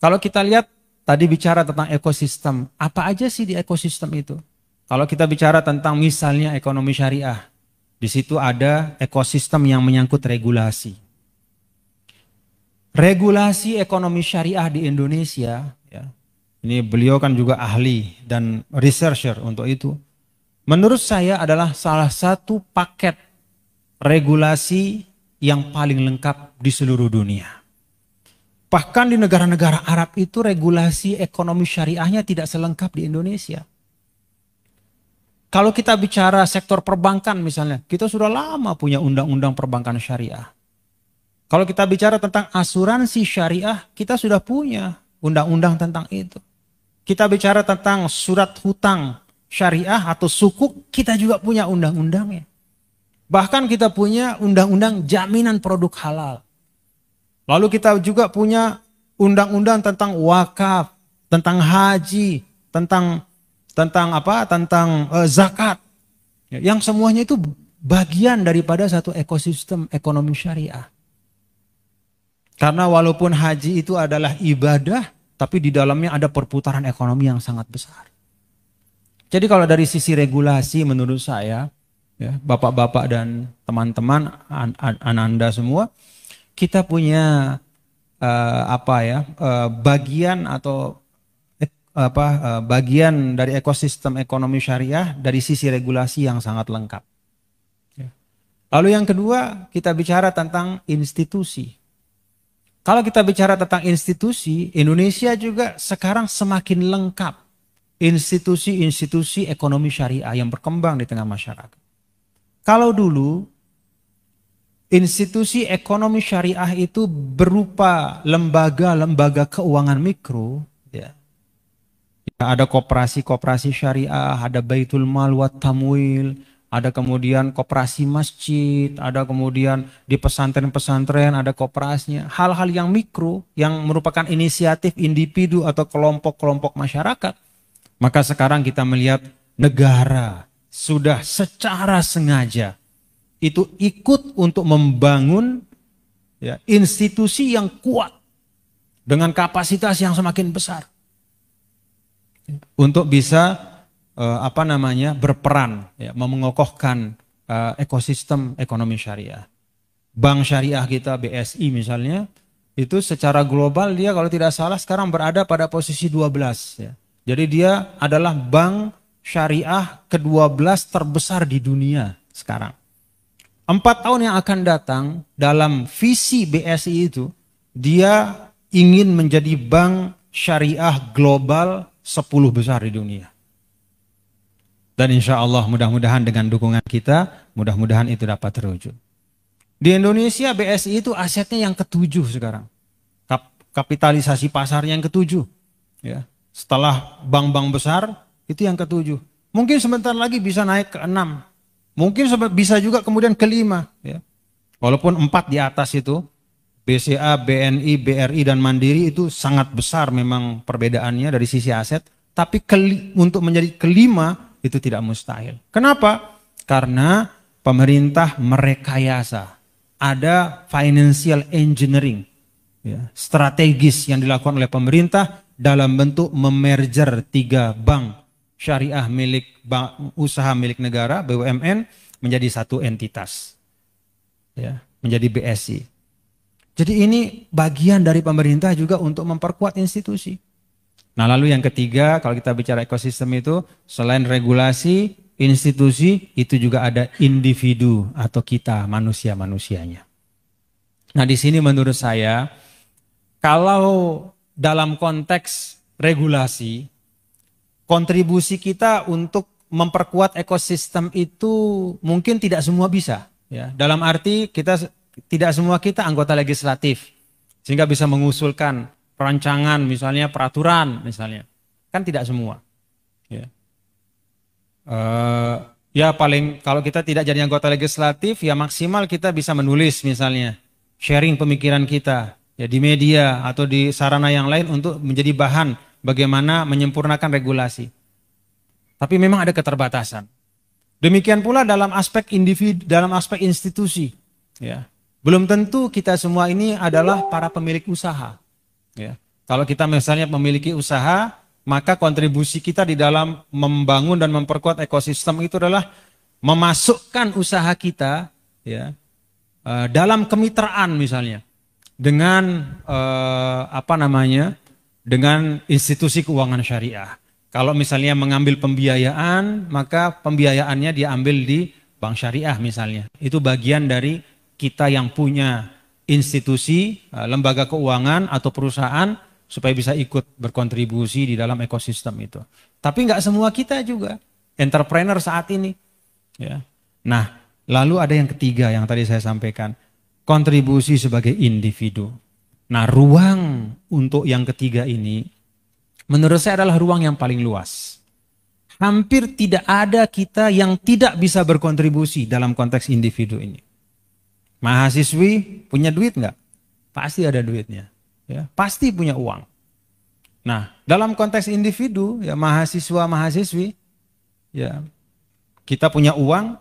Kalau kita lihat tadi bicara tentang ekosistem, apa aja sih di ekosistem itu? Kalau kita bicara tentang misalnya ekonomi syariah, di situ ada ekosistem yang menyangkut regulasi. Regulasi ekonomi syariah di Indonesia, ya, ini beliau kan juga ahli dan researcher untuk itu. Menurut saya adalah salah satu paket regulasi yang paling lengkap di seluruh dunia. Bahkan di negara-negara Arab itu regulasi ekonomi syariahnya tidak selengkap di Indonesia. Kalau kita bicara sektor perbankan misalnya, kita sudah lama punya undang-undang perbankan syariah. Kalau kita bicara tentang asuransi syariah, kita sudah punya undang-undang tentang itu. Kita bicara tentang surat hutang syariah atau sukuk, kita juga punya undang-undangnya. Bahkan kita punya undang-undang jaminan produk halal. Lalu kita juga punya undang-undang tentang wakaf, tentang haji, tentang zakat. Yang semuanya itu bagian daripada satu ekosistem ekonomi syariah. Karena walaupun haji itu adalah ibadah, tapi di dalamnya ada perputaran ekonomi yang sangat besar. Jadi kalau dari sisi regulasi menurut saya, ya, bapak-bapak dan teman-teman, Anda semua, kita punya bagian atau bagian dari ekosistem ekonomi syariah dari sisi regulasi yang sangat lengkap. Lalu yang kedua, kita bicara tentang institusi. Kalau kita bicara tentang institusi, Indonesia juga sekarang semakin lengkap institusi-institusi ekonomi syariah yang berkembang di tengah masyarakat. Kalau dulu institusi ekonomi syariah itu berupa lembaga-lembaga keuangan mikro, ya. Ada koperasi-koperasi syariah, ada Baitul Mal wa Tamwil, ada kemudian koperasi masjid, ada kemudian di pesantren-pesantren ada koperasinya. Hal-hal yang mikro yang merupakan inisiatif individu atau kelompok-kelompok masyarakat. Maka sekarang kita melihat negara sudah secara sengaja itu ikut untuk membangun, ya, institusi yang kuat dengan kapasitas yang semakin besar untuk bisa berperan, ya, mengokohkan ekosistem ekonomi syariah. Bank syariah kita BSI misalnya, itu secara global dia kalau tidak salah sekarang berada pada posisi 12. Ya. Jadi dia adalah bank syariah ke-12 terbesar di dunia sekarang. 4 tahun yang akan datang dalam visi BSI itu, dia ingin menjadi bank syariah global 10 besar di dunia. Dan insya Allah mudah-mudahan dengan dukungan kita, mudah-mudahan itu dapat terwujud. Di Indonesia BSI itu asetnya yang ke-7 sekarang. Kapitalisasi pasarnya yang ke-7. Ya. Setelah bank-bank besar, itu yang ke-7. Mungkin sebentar lagi bisa naik ke-6. Mungkin bisa juga kemudian ke-5. Ya. Walaupun 4 di atas itu, BCA, BNI, BRI, dan Mandiri itu sangat besar memang perbedaannya dari sisi aset. Tapi untuk menjadi ke-5, itu tidak mustahil. Kenapa? Karena pemerintah merekayasa. Ada financial engineering, ya, strategis yang dilakukan oleh pemerintah dalam bentuk memerger 3 bank syariah usaha milik negara BUMN menjadi satu entitas, ya, menjadi BSI. Jadi ini bagian dari pemerintah juga untuk memperkuat institusi. Nah lalu yang ketiga, kalau kita bicara ekosistem itu, selain regulasi, institusi, itu juga ada individu atau kita, manusia-manusianya. Nah di sini menurut saya, kalau dalam konteks regulasi, kontribusi kita untuk memperkuat ekosistem itu mungkin tidak semua bisa. Ya. Dalam arti tidak semua kita anggota legislatif, sehingga bisa mengusulkan perancangan misalnya peraturan misalnya, kan tidak semua. Ya. Ya paling kalau kita tidak jadi anggota legislatif ya maksimal kita bisa menulis misalnya, sharing pemikiran kita ya di media atau di sarana yang lain untuk menjadi bahan bagaimana menyempurnakan regulasi. Tapi memang ada keterbatasan. Demikian pula dalam aspek individu, dalam aspek institusi. Ya. Belum tentu kita semua ini adalah para pemilik usaha. Ya. Kalau kita misalnya memiliki usaha, maka kontribusi kita di dalam membangun dan memperkuat ekosistem itu adalah memasukkan usaha kita ya dalam kemitraan misalnya dengan dengan institusi keuangan syariah. Kalau misalnya mengambil pembiayaan, maka pembiayaannya diambil di bank syariah misalnya. Itu bagian dari kita yang punya institusi, lembaga keuangan atau perusahaan supaya bisa ikut berkontribusi di dalam ekosistem itu. Tapi nggak semua kita juga entrepreneur saat ini. Ya. Nah, lalu ada yang ketiga yang tadi saya sampaikan, kontribusi sebagai individu. Nah, ruang untuk yang ketiga ini menurut saya adalah ruang yang paling luas. Hampir tidak ada kita yang tidak bisa berkontribusi dalam konteks individu ini. Mahasiswi punya duit nggak? Pasti ada duitnya. Ya, pasti punya uang. Nah, dalam konteks individu, ya mahasiswa, mahasiswi, ya kita punya uang,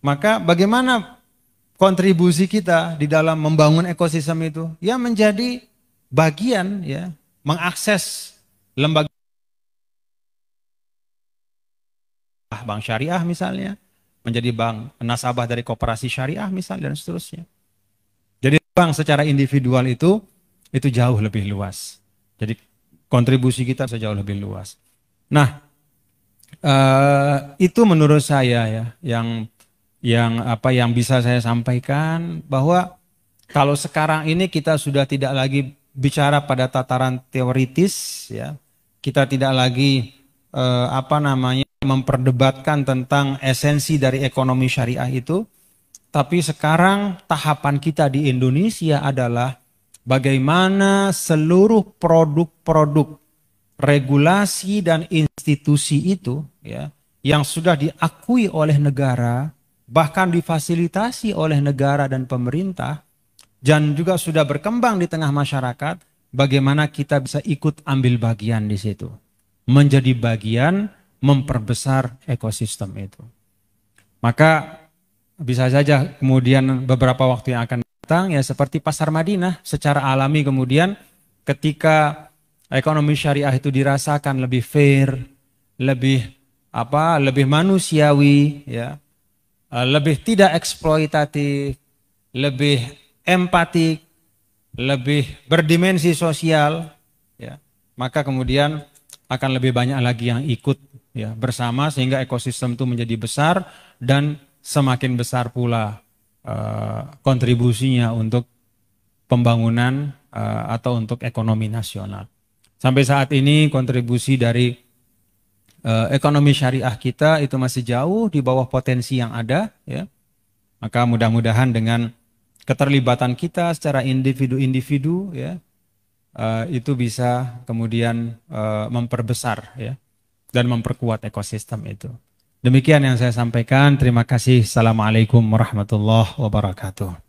maka bagaimana kontribusi kita di dalam membangun ekosistem itu? Ya menjadi bagian, ya mengakses lembaga bank syariah misalnya, menjadi bank nasabah dari koperasi syariah misalnya dan seterusnya. Jadi bank secara individual itu jauh lebih luas. Jadi kontribusi kita bisa jauh lebih luas. Nah, itu menurut saya ya yang bisa saya sampaikan, bahwa kalau sekarang ini kita sudah tidak lagi bicara pada tataran teoritis ya. Kita tidak lagi memperdebatkan tentang esensi dari ekonomi syariah itu, tapi sekarang tahapan kita di Indonesia adalah bagaimana seluruh produk-produk regulasi dan institusi itu ya yang sudah diakui oleh negara, bahkan difasilitasi oleh negara dan pemerintah, dan juga sudah berkembang di tengah masyarakat, bagaimana kita bisa ikut ambil bagian di situ, menjadi bagian memperbesar ekosistem itu. Maka bisa saja kemudian beberapa waktu yang akan datang ya seperti pasar Madinah, secara alami kemudian ketika ekonomi syariah itu dirasakan lebih fair, lebih manusiawi ya, lebih tidak eksploitatif, lebih empatik, lebih berdimensi sosial ya, maka kemudian akan lebih banyak lagi yang ikut ya bersama, sehingga ekosistem itu menjadi besar dan semakin besar pula kontribusinya untuk pembangunan atau untuk ekonomi nasional. Sampai saat ini kontribusi dari ekonomi syariah kita itu masih jauh di bawah potensi yang ada ya. Maka mudah-mudahan dengan keterlibatan kita secara individu-individu ya, itu bisa kemudian memperbesar ya dan memperkuat ekosistem itu. Demikian yang saya sampaikan. Terima kasih. Assalamualaikum warahmatullahi wabarakatuh.